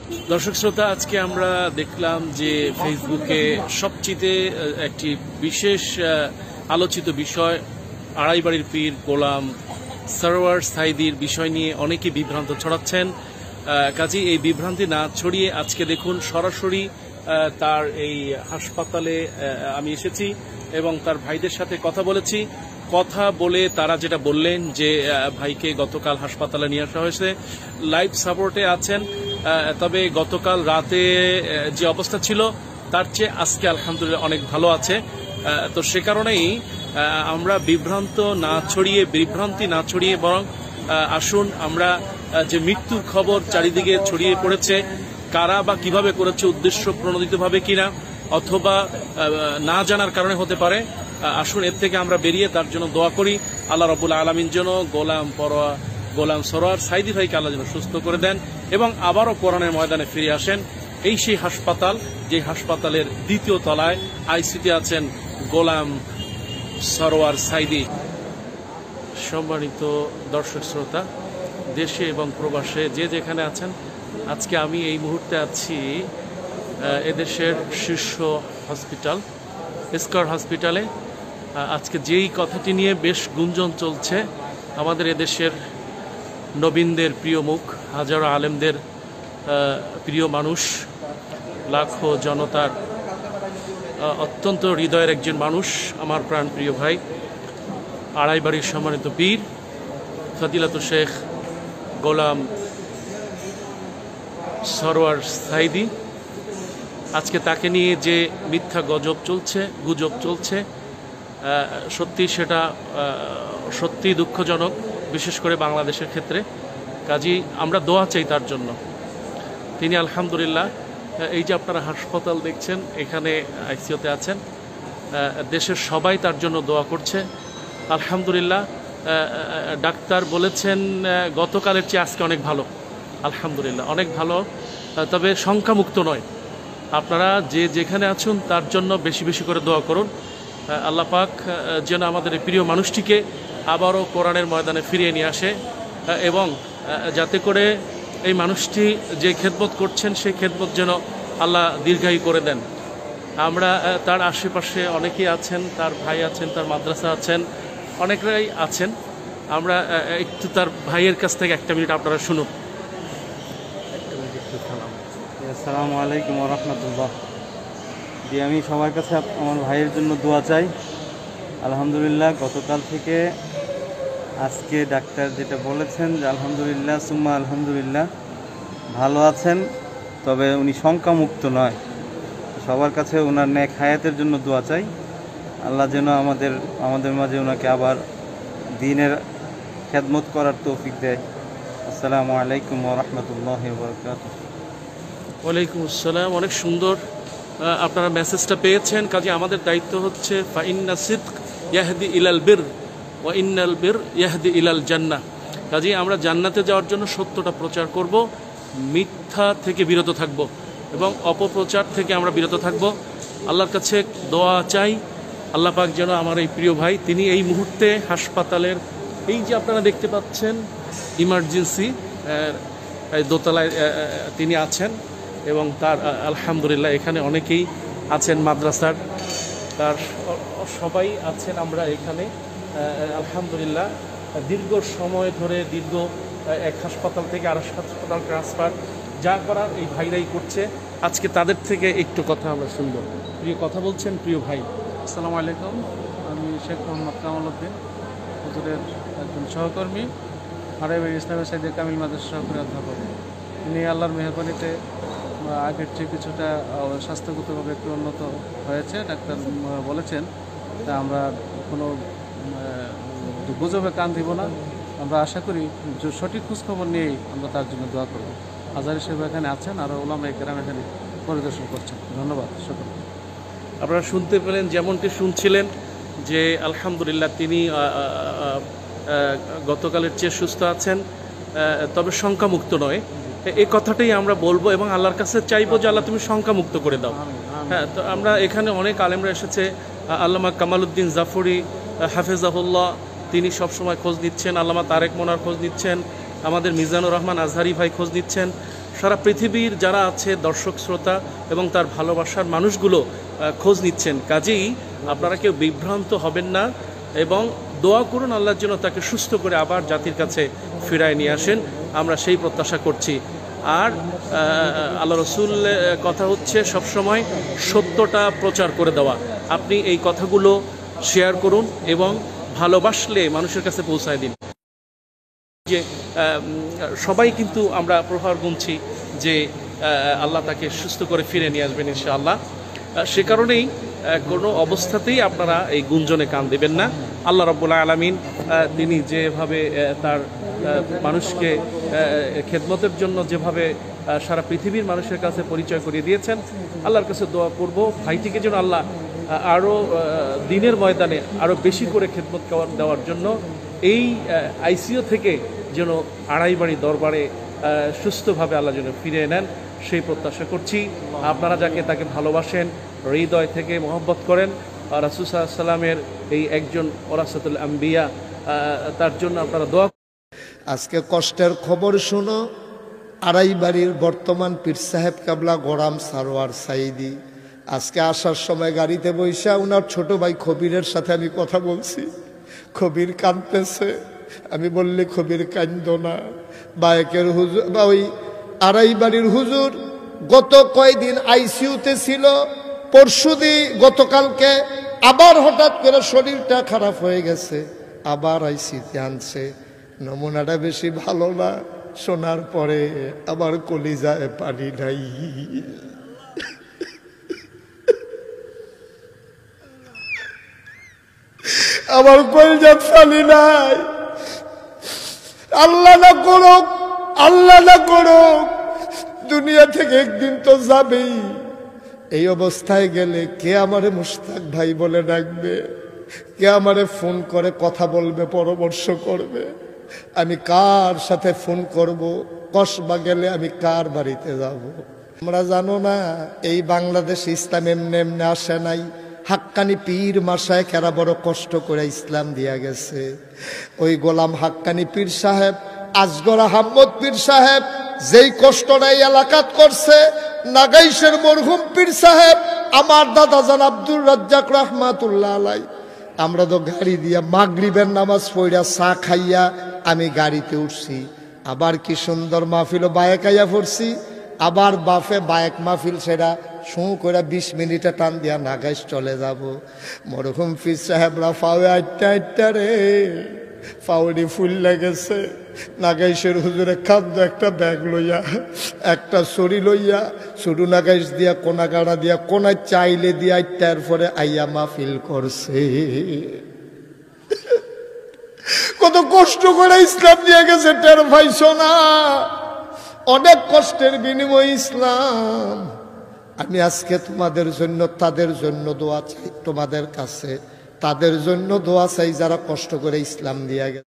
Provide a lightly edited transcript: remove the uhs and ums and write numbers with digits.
দর্শক শ্রোতা, আজকে আমরা দেখলাম যে ফেসবুকে সবচেয়ে একটি বিশেষ আলোচিত বিষয় আড়াইবাড়ির পীর গোলাম সরওয়ার সাইদির বিষয় নিয়ে অনেকে বিভ্রান্ত ছড়াচ্ছেন। কাজী এই বিভ্রান্তি না ছড়িয়ে আজকে দেখুন সরাসরি তার এই হাসপাতালে আমি এসেছি এবং তার ভাইদের সাথে কথা বলেছি। কথা বলে তারা যেটা বললেন যে ভাইকে গতকাল হাসপাতালে নিয়ে আসা হয়েছে, লাইফ সাপোর্টে আছেন, তবে গতকাল রাতে যে অবস্থা ছিল তার চেয়ে আজকে আলহামদুলিল্লাহ অনেক ভালো আছে। তো সে কারণেই আমরা বিভ্রান্তি না ছড়িয়ে বরং আসুন আমরা যে মৃত্যুর খবর চারিদিকে ছড়িয়ে পড়েছে, কারা বা কিভাবে করেছে, উদ্দেশ্য প্রণোদিতভাবে কিনা অথবা না জানার কারণে হতে পারে, আসুন এর থেকে আমরা বেরিয়ে তার জন্য দোয়া করি। আল্লাহ রাব্বুল আলামিন যেন গোলাম সরওয়ার সাইদি ভাইকে আল্লাহ যেন সুস্থ করে দেন এবং আবারও কোরআনের ময়দানে ফিরে আসেন। এই সেই হাসপাতাল, যে হাসপাতালের দ্বিতীয় তলায় আইসিতে আছেন গোলাম সরওয়ার সাইদি। সম্মানিত দর্শক শ্রোতা, দেশে এবং প্রবাসে যে যেখানে আছেন, আজকে আমি এই মুহূর্তে আছি এদেশের শীর্ষ হসপিটাল স্কয়ার হসপিটালে। আজকে যেই কথাটি নিয়ে বেশ গুঞ্জন চলছে, আমাদের এদেশের নবীনদের প্রিয় মুখ, হাজারো আলেমদের প্রিয় মানুষ, লাখো জনতার অত্যন্ত হৃদয়ের একজন মানুষ, আমার প্রাণ প্রিয় ভাই আড়াইবাড়ির সম্মানিত পীর ফজিলাতুল শেখ গোলাম সরওয়ার সাইদি। আজকে তাকে নিয়ে যে মিথ্যা গুজব চলছে সেটা সত্যি দুঃখজনক, বিশেষ করে বাংলাদেশের ক্ষেত্রে। কাজেই আমরা দোয়া চাই তার জন্য। তিনি আলহামদুলিল্লাহ, এই যে আপনারা হাসপাতাল দেখছেন, এখানে আইসিইউতে আছেন, দেশের সবাই তার জন্য দোয়া করছে। আলহামদুলিল্লাহ, ডাক্তার বলেছেন গতকালের চেয়ে আজকে অনেক ভালো, আলহামদুলিল্লাহ অনেক ভালো, তবে সংখ্যামুক্ত নয়। আপনারা যে যেখানে আছেন তার জন্য বেশি বেশি করে দোয়া করুন। আল্লাহ পাক যেন আমাদের এই প্রিয় মানুষটিকে আবারও কোরআনের ময়দানে ফিরিয়ে নিয়ে আসে এবং যাতে করে এই মানুষটি যে খেদমত করছেন সেই খেদমত যেন আল্লাহ দীর্ঘায়ু করে দেন। আমরা তার আশেপাশে অনেকেই আছেন, তার ভাই আছেন, তার মাদ্রাসা আছেন, অনেকরাই আছেন। আমরা একটু তার ভাইয়ের কাছ থেকে একটা মিনিট আপনারা শুনুন। আসসালামু আলাইকুম ওয়া রাহমাতুল্লাহ। আমি সবার কাছে আমার ভাইয়ের জন্য দোয়া চাই। আলহামদুলিল্লাহ, গতকাল থেকে আজকে ডাক্তার যেটা বলেছেন যে আলহামদুলিল্লাহ সুম্মা আলহামদুলিল্লাহ ভালো আছেন, তবে উনি শঙ্কামুক্ত নয়। সবার কাছে ওনার নেক হায়াতের জন্য দোয়া চাই। আল্লাহ যেন আমাদের মাঝে ওনাকে আবার দ্বীনের খেদমত করার তৌফিক দেয়। আসসালামু আলাইকুম ওয়া রাহমাতুল্লাহি ওয়া বারাকাতুহু। ওয়ালাইকুম আসসালাম। অনেক সুন্দর আপনারা মেসেজটা পেয়েছেন। কাজে আমাদের দায়িত্ব হচ্ছে ফাইন্না সিদক ইয়াহদি ইলাল বির ওয়া ইন্নাল বির ইয়াহদি ইলাল জান্নাহ। কাজে আমরা জান্নাতে যাওয়ার জন্য সত্যটা প্রচার করব, মিথ্যা থেকে বিরত থাকব এবং অপপ্রচার থেকে আমরা বিরত থাকব। আল্লাহর কাছে দোয়া চাই, আল্লাহ পাক যেন আমার এই প্রিয় ভাই, তিনি এই মুহূর্তে হাসপাতালের এই যে আপনারা দেখতে পাচ্ছেন ইমার্জেন্সি দোতলায় তিনি আছেন এবং তার আলহামদুলিল্লাহ এখানে অনেকেই আছেন, মাদ্রাসার তার সবাই আছেন। আমরা এখানে আলহামদুলিল্লাহ দীর্ঘ সময় ধরে এক হাসপাতাল থেকে আরেক হাসপাতাল ট্রান্সফার যা করার এই ভাইরাই করছে। আজকে তাদের থেকে একটু কথা আমরা শুনব। প্রিয় কথা বলছেন প্রিয় ভাই। আসসালামু আলাইকুম, আমি শেখ মোহাম্মদ কামাল উদ্দিন, হুজুরের একজন সহকর্মী, আড়াইবাড়ি ইসলামী সাইদি কামিল মাদ্রাসা সহকারী অধ্যাপক। তিনি আল্লাহর মেহরবানিতে আগের চেয়ে কিছুটা স্বাস্থ্যগতভাবে একটু উন্নত হয়েছে, ডাক্তার বলেছেন। তা আমরা কোনো গুজবে কান দিব না, আমরা আশা করি সঠিক খোঁজখবর নিয়েই আমরা তার জন্য দোয়া করব। আজহারি সাহেব এখানে আছেন, আর ওলামায়ে কেরাম এখানে পরিদর্শন করছেন। ধন্যবাদ সকলকে। আপনারা শুনতে পেলেন, যেমনটি শুনছিলেন যে আলহামদুলিল্লাহ তিনি গতকালের চেয়ে সুস্থ আছেন, তবে শঙ্কামুক্ত নয়। এই কথাটাই আমরা বলবো এবং আল্লাহর কাছে চাইবো যে আল্লাহ তুমি শঙ্কামুক্ত করে দাও। হ্যাঁ, তো আমরা এখানে অনেক আলেমরা এসেছে, আল্লামা কামালউদ্দিন জাফরি হাফেজাহুল্লাহ তিনি সবসময় খোঁজ নিচ্ছেন, আল্লামা তারেক মোনার খোঁজ নিচ্ছেন, আমাদের মিজানুর রহমান আজহারি ভাই খোঁজ নিচ্ছেন। সারা পৃথিবীর যারা আছে দর্শক শ্রোতা এবং তার ভালোবাসার মানুষগুলো খোঁজ নিচ্ছেন, কাজেই আপনারা কেউ বিভ্রান্ত হবেন না এবং দোয়া করুন আল্লাহর জন্য তাকে সুস্থ করে আবার জাতির কাছে ফিরায় নিয়ে আসেন, আমরা সেই প্রত্যাশা করছি। আর আল্লাহ রসুল কথা হচ্ছে সবসময় সত্যটা প্রচার করে দেওয়া। আপনি এই কথাগুলো শেয়ার করুন এবং ভালোবাসলে মানুষের কাছে পৌঁছায় দিন। যে সবাই কিন্তু আমরা প্রহার গুনছি যে আল্লাহ তাকে সুস্থ করে ফিরে নিয়ে আসবেন ইনশাআল্লাহ। সে কারণেই কোনো অবস্থাতেই আপনারা এই গুঞ্জনে কান দেবেন না। আল্লাহ রাব্বুল আলামিন তিনি যেভাবে তার মানুষকে খেদমতের জন্য যেভাবে সারা পৃথিবীর মানুষের কাছে পরিচয় করিয়ে দিয়েছেন, আল্লাহর কাছে দোয়া করব ভাইটিকে যেন আল্লাহ আরও দিনের ময়দানে আরও বেশি করে খেদমত দেওয়ার জন্য এই আইসিইউ থেকে যেন আড়াইবাড়ি দরবারে সুস্থভাবে আল্লাহ যেন ফিরে নেন, সেই প্রত্যাশা করছি। আপনারা যাকে তাকে ভালোবাসেন, হৃদয় থেকে মহব্বত করেন, রাসূল সাল্লাল্লাহু আলাইহি ওয়াসাল্লামের এই একজন ওরাসাতুল আম্বিয়া, তার জন্য আপনারা দোয়া। আজকে কষ্টের খবর শুনো, আড়াইবাড়ির বর্তমান পীর সাহেব কাবলা গোরাম সারোয়ার সাইদি আজকে আসার সময় গাড়িতে বৈশা ওনার ছোট ভাই খবিরের সাথে আমি কথা বলছি। খবির কাঁদতেছে, আমি বললি খবির কান্দো না, বায়েকের হুজুর বা ওই আড়াইবাড়ির হুজুর গত কয়দিন আইসিইউতে ছিল, পরশুদি গতকালকে আবার হঠাৎ করে শরীরটা খারাপ হয়ে গেছে, আবার আইসিইউতে আনছে। নমুনাটা বেশি ভালো না, শোনার পরে আবার কলিজায় পানি নাই। আমার কলিজায় পানি নাই। আল্লাহ না করুক, আল্লাহ না করুক, দুনিয়া থেকে একদিন তো যাবেই। এই অবস্থায় গেলে কে আমারে মুশতাক ভাই বলে ডাকবে, কে আমারে ফোন করে কথা বলবে, পরামর্শ করবে, আমি কার সাথে ফোন করব, কসবা গেলে আমি কার বাড়িতে যাব। আমরা জানো না এই বাংলাদেশ ইসলাম এমনি এমনি আসে নাই। হাক্কানি পীর মাশায়েখেরা বড় কষ্ট করে ইসলাম দিয়া গেছে। ওই গোলাম হাক্কানি পীর সাহেব, আসগর আহমদ পীর সাহেব যেই কষ্টটা এই এলাকাত করছে, নাগাইশের মরহুম পীর সাহেব আমার দাদা জান আব্দুর রাজ্জাক রহমাতুল্লাহ আলাই, আমরা তো গাড়ি দিয়া মাগরিবের নামাজ পড়া চা খাইয়া আমি গাড়িতে উঠছি। আবার কি সুন্দর মাহফিল বায়েক আইয়া পড়ছি, আবার বাফে বায়েক মাহফিল সেরা শু করে 20 মিনিটে টান দিয়া নাগাইশ চলে যাব। মরহুম পীর সাহেবরা ফাওয়ে আটটা আটটা রে ফাউরি ফুল লেগেছে। নাগাইশের হুজুরে খাদ্য একটা ব্যাগ লইয়া, একটা ছড়ি লইয়া, শুরু নাগাইশ দিয়া কোনা গাড়া দিয়া কোনা চাইলে দিয়া আটটার পরে আইয়া মাহফিল করছে। কত কষ্ট করে ইসলাম দিয়ে গেছে, টের পাইছো না? অনেক কষ্টের বিনিময় ইসলাম। আমি আজকে তোমাদের জন্য, তাদের জন্য দোয়া চাই, তোমাদের কাছে তাদের জন্য দোয়া চাই যারা কষ্ট করে ইসলাম দিয়ে গেছে।